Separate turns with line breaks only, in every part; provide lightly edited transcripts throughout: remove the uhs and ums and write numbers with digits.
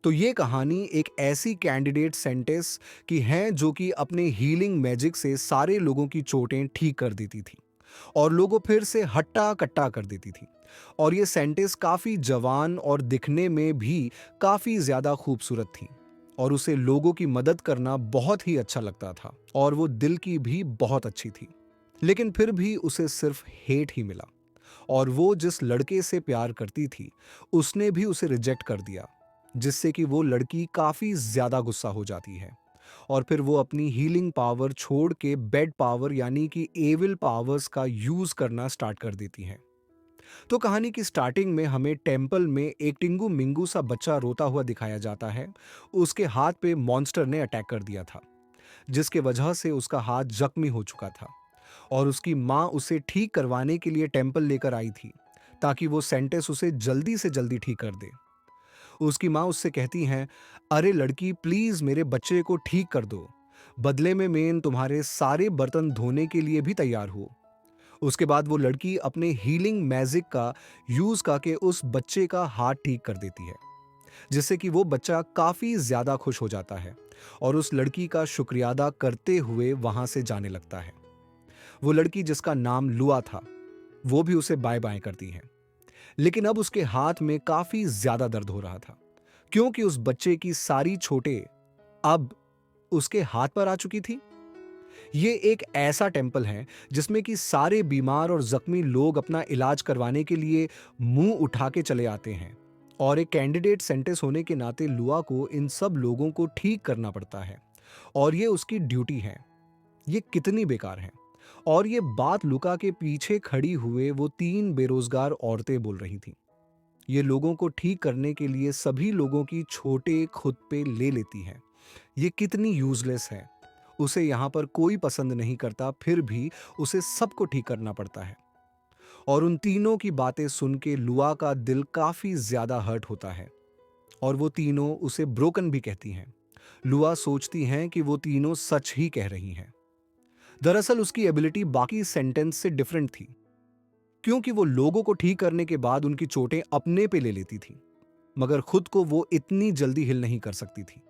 तो ये कहानी एक ऐसी कैंडिडेट सेंटेस की है जो कि अपने हीलिंग मैजिक से सारे लोगों की चोटें ठीक कर देती थी और लोगों फिर से हट्टा कट्टा कर देती थी। और ये सेंटेस काफी जवान और दिखने में भी काफी ज्यादा खूबसूरत थी और उसे लोगों की मदद करना बहुत ही अच्छा लगता था और वो दिल की भी बहुत अच्छी थी। लेकिन फिर भी उसे सिर्फ हेट ही मिला और वो जिस लड़के से प्यार करती थी उसने भी उसे रिजेक्ट कर दिया, जिससे कि वो लड़की काफी ज्यादा गुस्सा हो जाती है और फिर वो अपनी हीलिंग पावर छोड़ के बेड पावर यानी कि एविल पावर्स का यूज करना स्टार्ट कर देती है। तो कहानी की स्टार्टिंग में हमें टेम्पल में एक टिंगू मिंगू सा बच्चा रोता हुआ दिखाया जाता है। उसके हाथ पे मॉन्स्टर ने अटैक कर दिया था, जिसके वजह से उसका हाथ जख्मी हो चुका था और उसकी माँ उसे ठीक करवाने के लिए टेम्पल लेकर आई थी ताकि वो सेंटेस उसे जल्दी से जल्दी ठीक कर दे। उसकी माँ उससे कहती हैं, अरे लड़की प्लीज मेरे बच्चे को ठीक कर दो, बदले में मैं तुम्हारे सारे बर्तन धोने के लिए भी तैयार हूँ। उसके बाद वो लड़की अपने हीलिंग मैजिक का यूज करके उस बच्चे का हाथ ठीक कर देती है, जिससे कि वो बच्चा काफी ज्यादा खुश हो जाता है और उस लड़की का शुक्रिया अदा करते हुए वहां से जाने लगता है। वो लड़की जिसका नाम लुआ था, वो भी उसे बाय बाय करती है। लेकिन अब उसके हाथ में काफी ज्यादा दर्द हो रहा था क्योंकि उस बच्चे की सारी चोटें अब उसके हाथ पर आ चुकी थी। ये एक ऐसा टेम्पल है जिसमें कि सारे बीमार और जख्मी लोग अपना इलाज करवाने के लिए मुंह उठा के चले आते हैं और एक कैंडिडेट सेंटेस होने के नाते लुआ को इन सब लोगों को ठीक करना पड़ता है और ये उसकी ड्यूटी है। ये कितनी बेकार है। और ये बात लुका के पीछे खड़ी हुए वो तीन बेरोजगार औरतें बोल रही थी। ये लोगों को ठीक करने के लिए सभी लोगों की छोटे खुद पे ले लेती है। ये कितनी यूजलेस है। उसे यहाँ पर कोई पसंद नहीं करता, फिर भी उसे सबको ठीक करना पड़ता है। और उन तीनों की बातें सुन के लुआ का दिल काफी ज्यादा हर्ट होता है और वो तीनों उसे ब्रोकन भी कहती हैं। लुआ सोचती हैं कि वो तीनों सच ही कह रही हैं। दरअसल उसकी एबिलिटी बाकी सेंटेंस से डिफरेंट थी क्योंकि वो लोगों को ठीक करने के बाद उनकी चोटें अपने पे ले लेती थी, मगर खुद को वो इतनी जल्दी हिल नहीं कर सकती थी।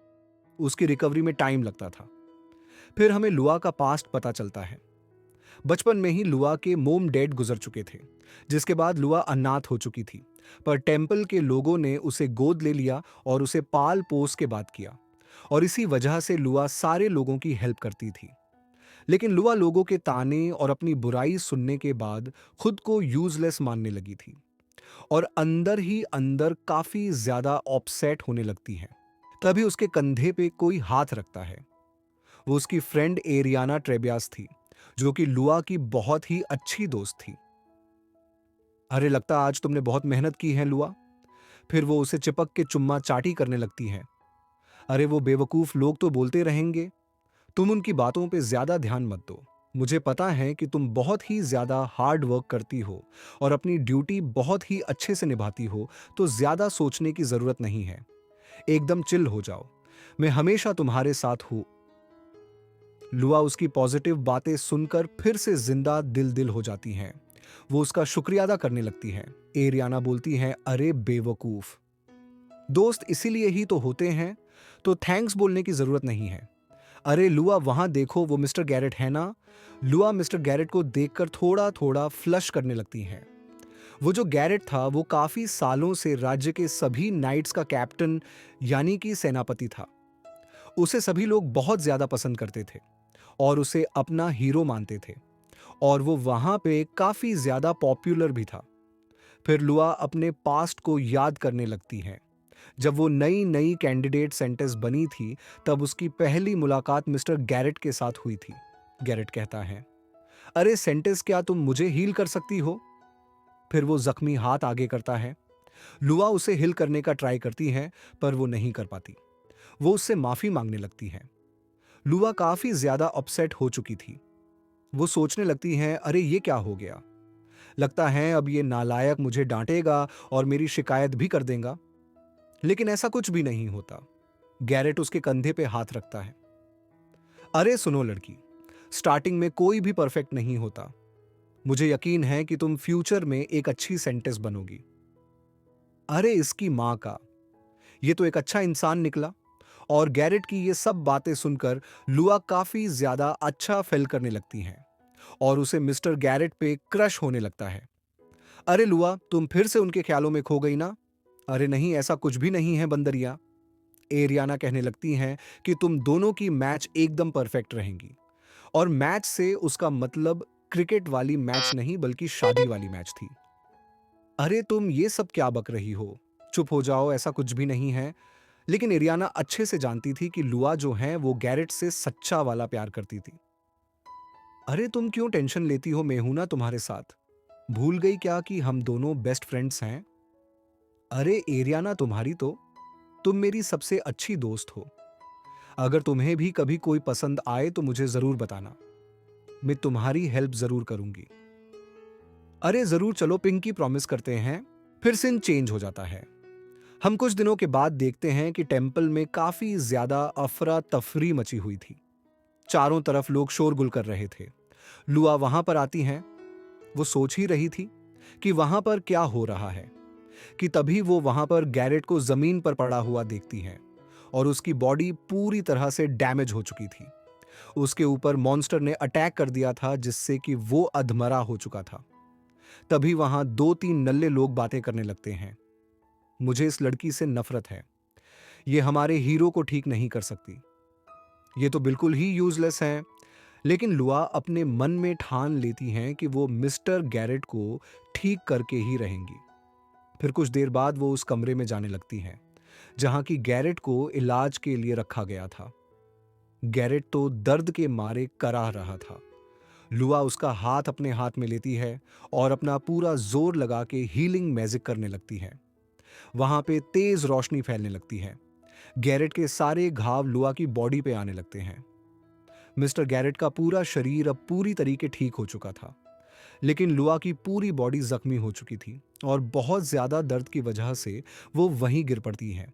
उसकी रिकवरी में टाइम लगता था। फिर हमें लुआ का पास्ट पता चलता है। बचपन में ही लुआ के मोम डैड गुजर चुके थे, जिसके बाद लुआ अनाथ हो चुकी थी। पर टेम्पल के लोगों ने उसे गोद ले लिया और उसे पाल पोस के बात किया और इसी वजह से लुआ सारे लोगों की हेल्प करती थी। लेकिन लुआ लोगों के ताने और अपनी बुराई सुनने के बाद खुद को यूजलेस मानने लगी थी और अंदर ही अंदर काफी ज्यादा ऑपसेट होने लगती है। तभी उसके कंधे पे कोई हाथ रखता है। वो उसकी फ्रेंड एरियाना ट्रेबियास थी, जो कि लुआ की बहुत ही अच्छी दोस्त थी। अरे लगता आज तुमने बहुत मेहनत की है लुआ। फिर वो उसे चिपक के चुम्मा चाटी करने लगती है। अरे वो बेवकूफ लोग तो बोलते रहेंगे, तुम उनकी बातों पे ज्यादा ध्यान मत दो। मुझे पता है कि तुम बहुत ही ज्यादा हार्ड वर्क करती हो और अपनी ड्यूटी बहुत ही अच्छे से निभाती हो, तो ज्यादा सोचने की जरूरत नहीं है। एकदम चिल हो जाओ, मैं हमेशा तुम्हारे साथ हूं। लुआ उसकी पॉजिटिव बातें सुनकर फिर से जिंदा दिल दिल हो जाती हैं। वो उसका शुक्रिया अदा करने लगती है। एरियाना बोलती है, अरे बेवकूफ, दोस्त इसीलिए ही तो होते हैं, तो थैंक्स बोलने की जरूरत नहीं है। अरे लुआ वहां देखो, वो मिस्टर गैरेट है ना। लुआ मिस्टर गैरेट को देखकर थोड़ा थोड़ा फ्लश करने लगती है। वो जो गैरेट था वो काफी सालों से राज्य के सभी नाइट्स का कैप्टन यानी कि सेनापति था। उसे सभी लोग बहुत ज्यादा पसंद करते थे और उसे अपना हीरो मानते थे और वो वहां पे काफी ज्यादा पॉपुलर भी था। फिर लुआ अपने पास्ट को याद करने लगती है। जब वो नई नई कैंडिडेट सेंटेस बनी थी, तब उसकी पहली मुलाकात मिस्टर गैरेट के साथ हुई थी। गैरेट कहता है, अरे सेंटेस क्या तुम मुझे हील कर सकती हो। फिर वो जख्मी हाथ आगे करता है। लुआ उसे हिल करने का ट्राई करती है, पर वो नहीं कर पाती। वो उससे माफी मांगने लगती है। लुआ काफी ज्यादा अपसेट हो चुकी थी। वो सोचने लगती है, अरे ये क्या हो गया। लगता है अब ये नालायक मुझे डांटेगा और मेरी शिकायत भी कर देगा। लेकिन ऐसा कुछ भी नहीं होता। गैरेट उसके कंधे पे हाथ रखता है। अरे सुनो लड़की, स्टार्टिंग में कोई भी परफेक्ट नहीं होता। मुझे यकीन है कि तुम फ्यूचर में एक अच्छी सेंटेस बनोगी। अरे इसकी माँ का, ये तो एक अच्छा इंसान निकला। और गैरेट की ये सब बातें सुनकर लुआ काफी ज्यादा अच्छा फील करने लगती हैं और उसे मिस्टर गैरेट पे क्रश होने लगता है। अरे लुआ, तुम फिर से उनके ख्यालों में खो गई ना? अरे नहीं, ऐसा कुछ भी नहीं है बंदरिया। एरियाना कहने लगती हैं कि तुम दोनों की मैच एकदम परफेक्ट रहेंगी। और मैच से उसका मतलब क्रिकेट वाली मैच नहीं बल्कि शादी वाली मैच थी। अरे तुम ये सब क्या बक रही हो? चुप हो जाओ, ऐसा कुछ भी नहीं है। लेकिन एरियाना अच्छे से जानती थी कि लुआ जो है वो गैरेट से सच्चा वाला प्यार करती थी। अरे तुम क्यों टेंशन लेती हो, मैं हूं ना तुम्हारे साथ। भूल गई क्या कि हम दोनों बेस्ट फ्रेंड्स हैं? अरे एरियाना, तुम मेरी सबसे अच्छी दोस्त हो। अगर तुम्हें भी कभी कोई पसंद आए तो मुझे जरूर बताना। मैं तुम्हारी हेल्प जरूर करूंगी। अरे जरूर, चलो पिंकी, प्रॉमिस करते हैं। फिर सीन चेंज हो जाता है। हम कुछ दिनों के बाद देखते हैं कि टेम्पल में काफी ज्यादा अफरा तफरी मची हुई थी। चारों तरफ लोग शोरगुल कर रहे थे। लुआ वहां पर आती हैं। वो सोच ही रही थी कि वहां पर क्या हो रहा है कि तभी वो वहां पर गैरेट को जमीन पर पड़ा हुआ देखती हैं और उसकी बॉडी पूरी तरह से डैमेज हो चुकी थी। उसके ऊपर मॉन्स्टर ने अटैक कर दिया था जिससे कि वो अधमरा हो चुका था। तभी वहां दो तीन नल्ले लोग बातें करने लगते हैं। मुझे इस लड़की से नफरत है। ये हमारे हीरो को ठीक नहीं कर सकती। ये तो बिल्कुल ही यूजलेस है। लेकिन लुआ अपने मन में ठान लेती हैं कि वो मिस्टर गैरेट को ठीक करके ही रहेंगी। फिर कुछ देर बाद वो उस कमरे में जाने लगती हैं जहां की गैरेट को इलाज के लिए रखा गया था। गैरेट तो दर्द के मारे कराह रहा था। लुआ उसका हाथ अपने हाथ में लेती है और अपना पूरा जोर लगा के हीलिंग मैजिक करने लगती है। वहां पे तेज रोशनी फैलने लगती है। गैरेट के सारे घाव लुआ की बॉडी पे आने लगते हैं। मिस्टर गैरेट का पूरा शरीर अब पूरी तरीके ठीक हो चुका था। लेकिन लुआ की पूरी बॉडी जख्मी हो चुकी थी और बहुत ज्यादा दर्द की वजह से वो वहीं गिर पड़ती है।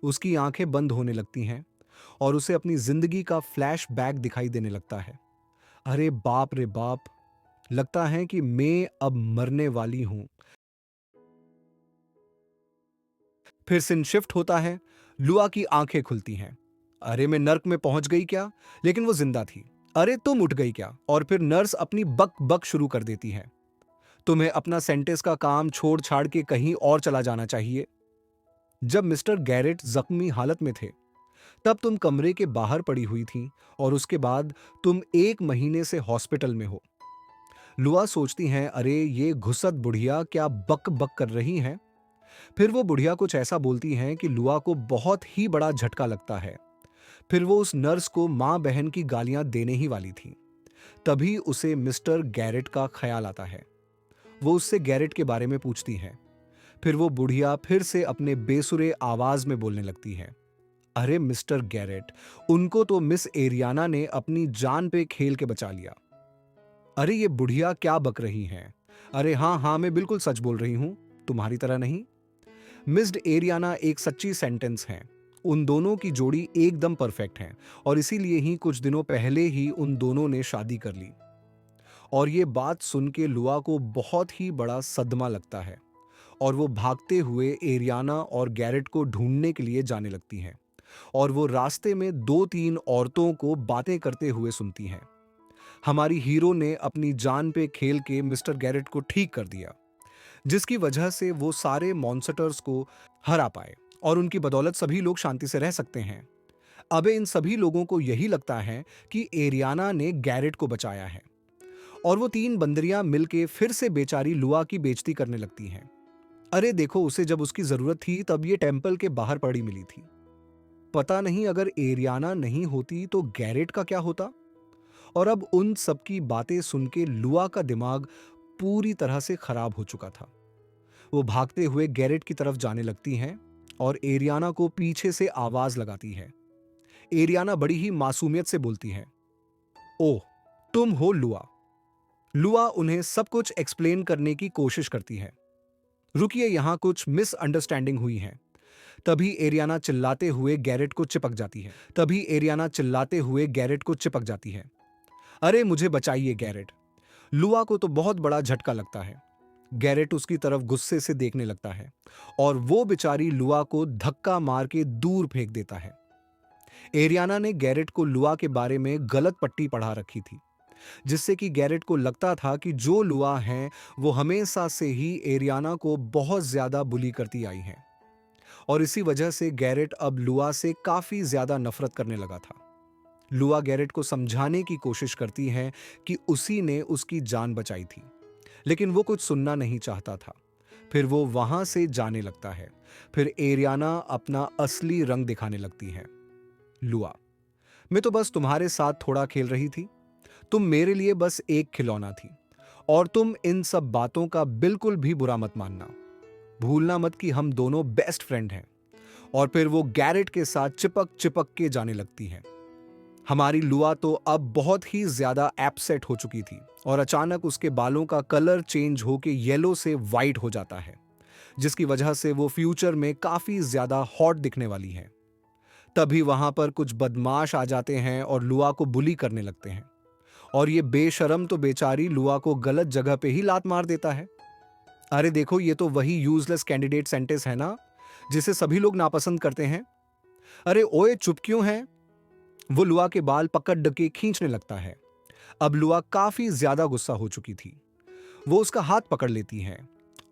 उसकी आंखें बंद होने लगती हैं और उसे अपनी जिंदगी का फ्लैश बैक दिखाई देने लगता है। अरे बाप रे बाप, लगता है कि मैं अब मरने वाली हूं। फिर सिन शिफ्ट होता है। लुआ की आंखें खुलती हैं। अरे मैं नर्क में पहुंच गई क्या? लेकिन वो जिंदा थी। अरे तुम उठ गई क्या? और फिर नर्स अपनी बक बक शुरू कर देती है। तुम्हें अपना सेंटेंस का काम छोड़ छाड़ के कहीं और चला जाना चाहिए। जब मिस्टर गैरेट जख्मी हालत में थे तब तुम कमरे के बाहर पड़ी हुई थी और उसके बाद तुम 1 महीने से हॉस्पिटल में हो। लुआ सोचती हैं, अरे ये घुसत बुढ़िया क्या बक बक कर रही हैं। फिर वो बुढ़िया कुछ ऐसा बोलती हैं कि लुआ को बहुत ही बड़ा झटका लगता है। फिर वो उस नर्स को मां बहन की गालियां देने ही वाली थी। तभी उसे मिस्टर गैरेट का ख्याल आता है। वो उससे गैरेट के बारे में पूछती है। फिर वो बुढ़िया फिर से अपने बेसुरे आवाज में बोलने लगती है। अरे मिस्टर गैरेट, उनको तो मिस एरियाना ने अपनी जान पे खेल के बचा लिया। अरे ये बुढ़िया क्या बक रही हैं? अरे हाँ हाँ, मैं बिल्कुल सच बोल रही हूं, तुम्हारी तरह नहीं। मिस्ड एरियाना एक सच्ची सेंटेंस है। उन दोनों की जोड़ी एकदम परफेक्ट है और इसीलिए ही कुछ दिनों पहले ही उन दोनों ने शादी कर ली। और ये बात सुन के लुआ को बहुत ही बड़ा सदमा लगता है और वो भागते हुए एरियाना और गैरेट को ढूंढने के लिए जाने लगती हैं। और वो रास्ते में दो तीन औरतों को बातें करते हुए सुनती हैं। हमारी हीरो ने अपनी जान पे खेल के मिस्टर गैरेट को ठीक कर दिया, जिसकी वजह से वो सारे मॉन्स्टर्स को हरा पाए और उनकी बदौलत सभी लोग शांति से रह सकते हैं। अब इन सभी लोगों को यही लगता है कि एरियाना ने गैरेट को बचाया है और वो तीन बंदरियां मिलके फिर से बेचारी लुआ की बेइज्जती करने लगती हैं। अरे देखो, उसे जब उसकी जरूरत थी तब ये टेम्पल के बाहर पड़ी मिली थी। पता नहीं अगर एरियाना नहीं होती तो गैरेट का क्या होता। और अब उन सबकी बातें सुन के लुआ का दिमाग पूरी तरह से खराब हो चुका था। वो भागते हुए गैरेट की तरफ जाने लगती हैं और एरियाना को पीछे से आवाज लगाती है। एरियाना बड़ी ही मासूमियत से बोलती है, ओह, तुम हो लुआ। लुआ उन्हें सब कुछ एक्सप्लेन करने की कोशिश करती है। रुकिए, यहां कुछ मिसअंडरस्टैंडिंग हुई है। तभी एरियाना चिल्लाते हुए गैरेट को चिपक जाती है। अरे मुझे बचाइए गैरेट। लुआ को तो बहुत बड़ा झटका लगता है। गैरेट उसकी तरफ गुस्से से देखने लगता है और वो बेचारी लुआ को धक्का मार के दूर फेंक देता है। एरियाना ने गैरेट को लुआ के बारे में गलत पट्टी पढ़ा रखी थी, जिससे कि गैरेट को लगता था कि जो लुआ हैं वो हमेशा से ही एरियाना को बहुत ज्यादा बुली करती आई हैं, और इसी वजह से गैरेट अब लुआ से काफी ज्यादा नफरत करने लगा था। लुआ गैरेट को समझाने की कोशिश करती है कि उसी ने उसकी जान बचाई थी, लेकिन वो कुछ सुनना नहीं चाहता था। फिर वो वहां से जाने लगता है। फिर एरियाना अपना असली रंग दिखाने लगती है। लुआ, मैं तो बस तुम्हारे साथ थोड़ा खेल रही थी। तुम मेरे लिए बस एक खिलौना थी, और तुम इन सब बातों का बिल्कुल भी बुरा मत मानना। भूलना मत कि हम दोनों बेस्ट फ्रेंड हैं। और फिर वो गैरेट के साथ चिपक चिपक के जाने लगती है। हमारी लुआ तो अब बहुत ही ज्यादा अपसेट हो चुकी थी, और अचानक उसके बालों का कलर चेंज होके येलो से वाइट हो जाता है, जिसकी वजह से वो फ्यूचर में काफी ज्यादा हॉट दिखने वाली है। तभी वहां पर कुछ बदमाश आ जाते हैं और लुआ को बुली करने लगते हैं, और ये बेशरम तो बेचारी लुआ को गलत जगह पे ही लात मार देता है। अरे देखो, ये तो वही यूजलेस कैंडिडेट सेंटेंस है ना, जिसे सभी लोग नापसंद करते हैं। अरे ओए, चुप क्यों है? वो लुआ के बाल पकड़ के खींचने लगता है। अब लुआ काफी ज्यादा गुस्सा हो चुकी थी। वो उसका हाथ पकड़ लेती है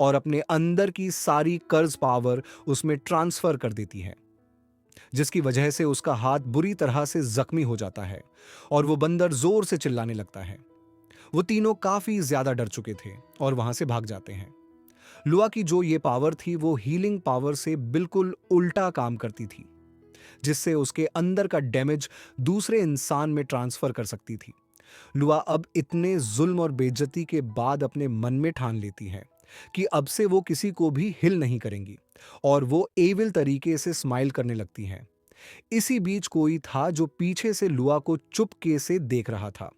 और अपने अंदर की सारी कर्ज पावर उसमें ट्रांसफर कर देती है, जिसकी वजह से उसका हाथ बुरी तरह से जख्मी हो जाता है और वो बंदर जोर से चिल्लाने लगता है। वो तीनों काफी ज्यादा डर चुके थे और वहां से भाग जाते हैं। लुआ की जो ये पावर थी वो हीलिंग पावर से बिल्कुल उल्टा काम करती थी, जिससे उसके अंदर का डैमेज दूसरे इंसान में ट्रांसफर कर सकती थी। लुआ अब इतने जुल्म और बेइज्जती के बाद अपने मन में ठान लेती है कि अब से वो किसी को भी हिल नहीं करेंगी, और वो एविल तरीके से स्माइल करने लगती हैं। इसी बीच कोई था जो पीछे से लुआ को चुपके से देख रहा था।